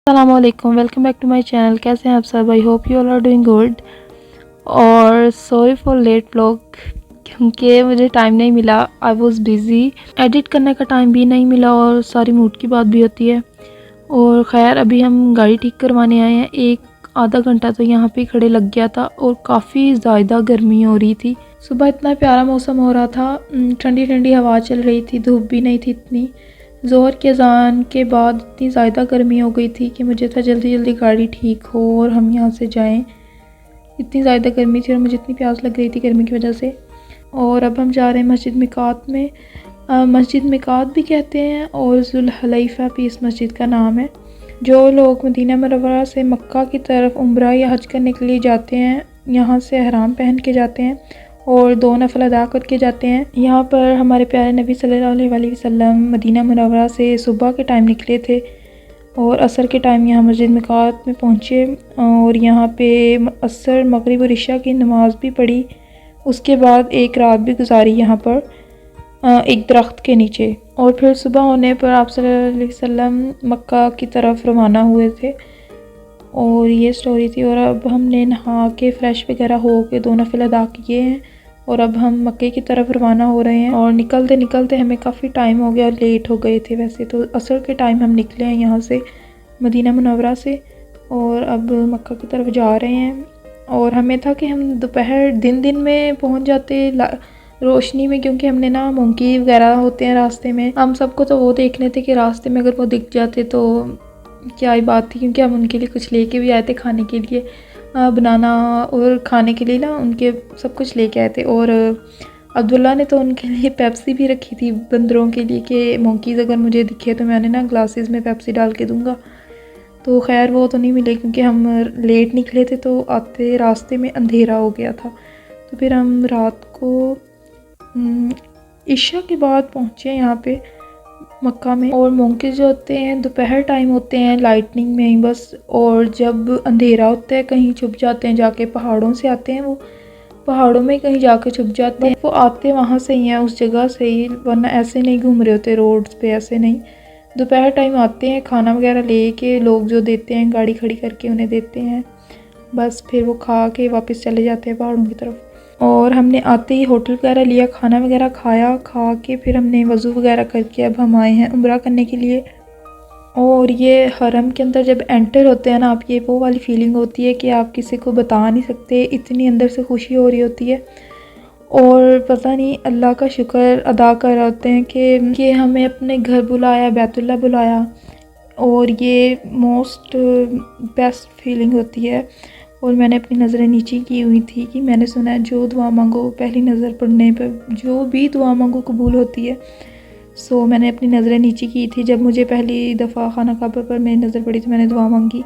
अस्सलामुअलैकुम, welcome back to my channel. कैसे हैं आप सब? I hope you all are doing good. और सॉरी फॉर लेट व्लॉग, क्योंकि मुझे टाइम नहीं मिला। आई वाज बिज़ी, एडिट करने का टाइम भी नहीं मिला और सारी मूड की बात भी होती है। और ख़ैर, अभी हम गाड़ी ठीक करवाने आए हैं। एक आधा घंटा तो यहाँ पे खड़े लग गया था और काफ़ी ज़्यादा गर्मी हो रही थी। सुबह इतना प्यारा मौसम हो रहा था, ठंडी ठंडी हवा चल रही थी, धूप भी नहीं थी इतनी। ज़ोहर के अज़ान के बाद इतनी ज़्यादा गर्मी हो गई थी कि मुझे था जल्दी जल्दी गाड़ी ठीक हो और हम यहाँ से जाएं। इतनी ज़्यादा गर्मी थी और मुझे इतनी प्यास लग रही थी गर्मी की वजह से। और अब हम जा रहे हैं मस्जिद मिकात में। मस्जिद मिकात भी कहते हैं और जुल हलैफा भी इस मस्जिद का नाम है। जो लोग मदीना मुनव्वरा से मक्का की तरफ उम्रा या हज करने के लिए जाते हैं, यहाँ से ihram पहन के जाते हैं और 2 नफल अदा करके जाते हैं। यहाँ पर हमारे प्यारे नबी सल्लल्लाहु अलैहि वसल्लम मदीना मुनव्वरा से सुबह के टाइम निकले थे और असर के टाइम यहाँ मस्जिद मिकात में पहुँचे और यहाँ पे असर, मगरिब और इशा की नमाज़ भी पढ़ी। उसके बाद एक रात भी गुजारी यहाँ पर एक दरख्त के नीचे। और फिर सुबह होने पर आप सल्लल्लाहु अलैहि वसल्लम मक्का की तरफ रवाना हुए थे और ये स्टोरी थी। और अब हमने नहा के फ़्रेश वगैरह हो के 2 नफिल अदा किए हैं और अब हम मक्के की तरफ रवाना हो रहे हैं। और निकलते निकलते हमें काफ़ी टाइम हो गया और लेट हो गए थे। वैसे तो असर के टाइम हम निकले हैं यहाँ से मदीना मुनव्वरा से और अब मक्का की तरफ जा रहे हैं। और हमें था कि हम दोपहर दिन में पहुँच जाते रोशनी में, क्योंकि हमने ना मंकी वगैरह होते हैं रास्ते में। हम सबको तो वो देखने थे कि रास्ते में अगर वो दिख जाते तो क्या ही बात थी, क्योंकि हम उनके लिए कुछ लेके भी आए थे खाने के लिए, बनाना और खाने के लिए ना उनके सब कुछ लेके आए थे। और अब्दुल्ला ने तो उनके लिए पेप्सी भी रखी थी बंदरों के लिए कि मंकीज़ अगर मुझे दिखे तो मैंने ना ग्लासेस में पेप्सी डाल के दूँगा। तो खैर वो तो नहीं मिले क्योंकि हम लेट निकले थे, तो आते रास्ते में अंधेरा हो गया था। तो फिर हम रात को इशा के बाद पहुँचे यहाँ पे मक्का में। और मंकीज़ जो होते हैं दोपहर टाइम होते हैं लाइटनिंग में ही बस, और जब अंधेरा होता है कहीं छुप जाते हैं, जाके पहाड़ों से आते हैं, वो पहाड़ों में कहीं जाके छुप जाते हैं। वो आते वहाँ से ही हैं, उस जगह से ही, वरना ऐसे नहीं घूम रहे होते रोड्स पे, ऐसे नहीं। दोपहर टाइम आते हैं, खाना वगैरह ले के लोग जो देते हैं गाड़ी खड़ी करके उन्हें देते हैं, बस फिर वो खा के वापस चले जाते हैं पहाड़ों की तरफ। और हमने आते ही होटल वगैरह लिया, खाना वगैरह खाया, खा के फिर हमने वज़ू वगैरह करके अब हम आए हैं उम्रा करने के लिए। और ये हरम के अंदर जब एंटर होते हैं ना आप, ये वो वाली फ़ीलिंग होती है कि आप किसी को बता नहीं सकते, इतनी अंदर से खुशी हो रही होती है। और पता नहीं अल्लाह का शुक्र अदा कर रहे होते हैं कि हमें अपने घर बुलाया, बैतुल्लाह बुलाया। और ये मोस्ट बेस्ट फीलिंग होती है। और मैंने अपनी नज़रें नीचे की हुई थी कि मैंने सुना है जो दुआ मांगो पहली नज़र पड़ने पर, जो भी दुआ मांगो कबूल होती है। सो मैंने अपनी नज़रें नीचे की थी जब मुझे पहली दफ़ा खाना काबा पर मेरी नज़र पड़ी तो मैंने दुआ मांगी।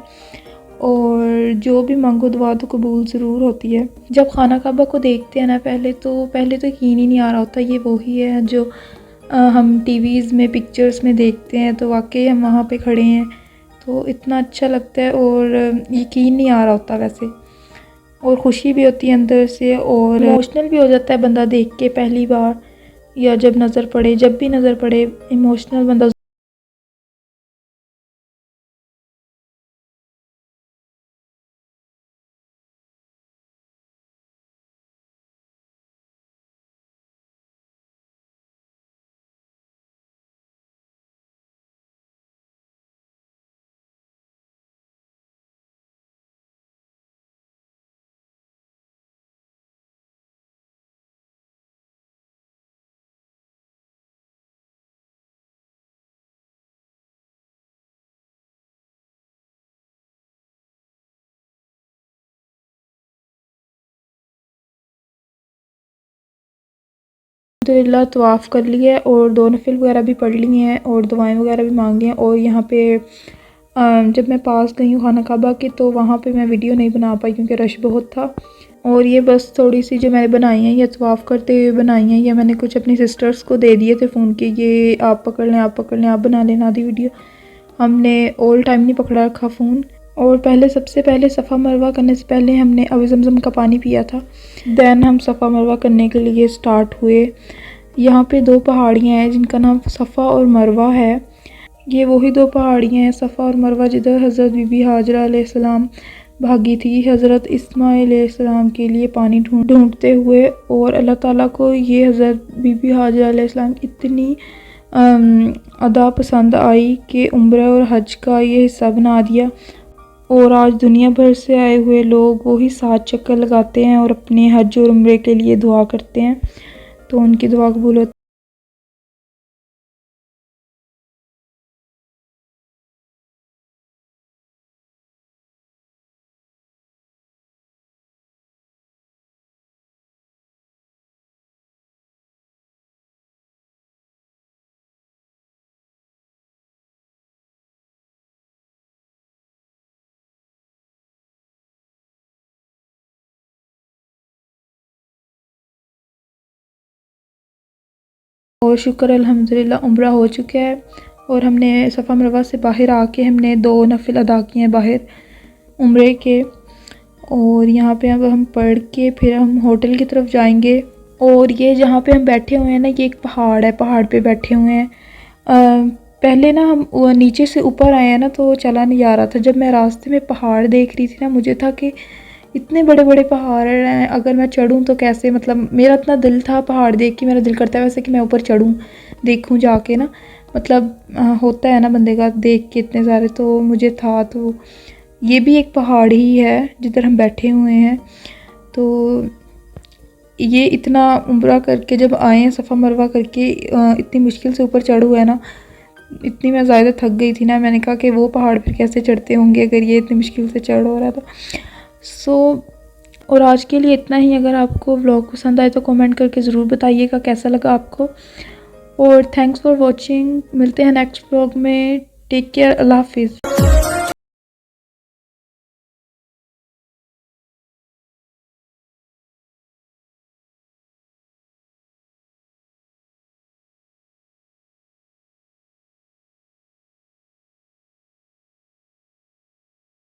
और जो भी मांगो दुआ तो कबूल ज़रूर होती है। जब खाना काबा को देखते हैं ना पहले तो यकीन ही नहीं आ रहा होता ये वही है जो हम टीवीज़ में पिक्चर्स में देखते हैं, तो वाकई हम वहाँ पे खड़े हैं तो इतना अच्छा लगता है और यकीन नहीं आ रहा होता वैसे। और ख़ुशी भी होती है अंदर से और इमोशनल भी हो जाता है बंदा देख के पहली बार, या जब नज़र पड़े, जब भी नज़र पड़े इमोशनल बंदा। अल्हम्दुलिल्लाह तवाफ़ कर लिया और 2 नफिल वगैरह भी पढ़ लिए हैं और दुआएं वगैरह भी मांग ली हैं। और यहाँ पे जब मैं पास गई हूँ खाना काबा के तो वहाँ पे मैं वीडियो नहीं बना पाई क्योंकि रश बहुत था। और ये बस थोड़ी सी जो मैंने बनाई हैं ये तवाफ़ करते हुए बनाई हैं, ये मैंने कुछ अपनी सिस्टर्स को दे दिए थे फ़ोन के, ये आप पकड़ लें, आप पकड़ लें, आप बना लेना आधी वीडियो। हमने ऑल टाइम नहीं पकड़ा रखा फ़ोन। और सबसे पहले सफ़ा मरवा करने से पहले हमने अभी ज़मज़म का पानी पिया था, दैन हम सफ़ा मरवा करने के लिए स्टार्ट हुए। यहाँ पे 2 पहाड़ियाँ हैं जिनका नाम सफ़ा और मरवा है। ये वही दो पहाड़ियाँ हैं सफ़ा और मरवा जिधर हज़रत बीबी हाजरा अलैहिस्सलाम भागी थी हज़रत इस्माइल अलैहिस्सलाम के लिए पानी ढूंढते हुए। और अल्लाह ताला को ये हज़रत बीबी हाजरा अलैहिस्सलाम इतनी अदा पसंद आई कि उम्रा और हज का ये हिस्सा बना दिया। और आज दुनिया भर से आए हुए लोग वही 7 चक्कर लगाते हैं और अपने हज और उम्रे के लिए दुआ करते हैं, तो उनकी दुआ कबूल होती है। और शुक्र अल्हम्दुलिल्लाह उम्रा हो चुका है और हमने सफ़ा मरवा से बाहर आके हमने 2 नफिल अदा किए हैं बाहर उम्रे के। और यहाँ पे अब हम पढ़ के फिर हम होटल की तरफ जाएंगे। और ये जहाँ पे हम बैठे हुए हैं ना, ये एक पहाड़ है, पहाड़ पे बैठे हुए हैं। पहले ना हम नीचे से ऊपर आए हैं ना, तो चला नहीं आ रहा था। जब मैं रास्ते में पहाड़ देख रही थी ना, मुझे था कि इतने बड़े बड़े पहाड़ हैं, अगर मैं चढ़ूँ तो कैसे, मतलब मेरा इतना दिल था पहाड़ देख के, मेरा दिल करता है वैसे कि मैं ऊपर चढ़ूँ, देखूँ जाके ना, मतलब होता है ना बंदे का देख के इतने सारे, तो मुझे था। तो ये भी एक पहाड़ ही है जिधर हम बैठे हुए हैं। तो ये इतना उम्रा करके जब आए हैं, सफ़ा मरवा करके इतनी मुश्किल से ऊपर चढ़ हुआ है ना, इतनी मैं ज़्यादा थक गई थी ना, मैंने कहा कि वो पहाड़ पर कैसे चढ़ते होंगे अगर ये इतनी मुश्किल से चढ़ हो रहा था। सो और आज के लिए इतना ही। अगर आपको व्लॉग पसंद आए तो कमेंट करके ज़रूर बताइएगा कैसा लगा आपको। और थैंक्स फॉर वॉचिंग। मिलते हैं नेक्स्ट व्लॉग में। Take care. अल्लाह हाफिज़।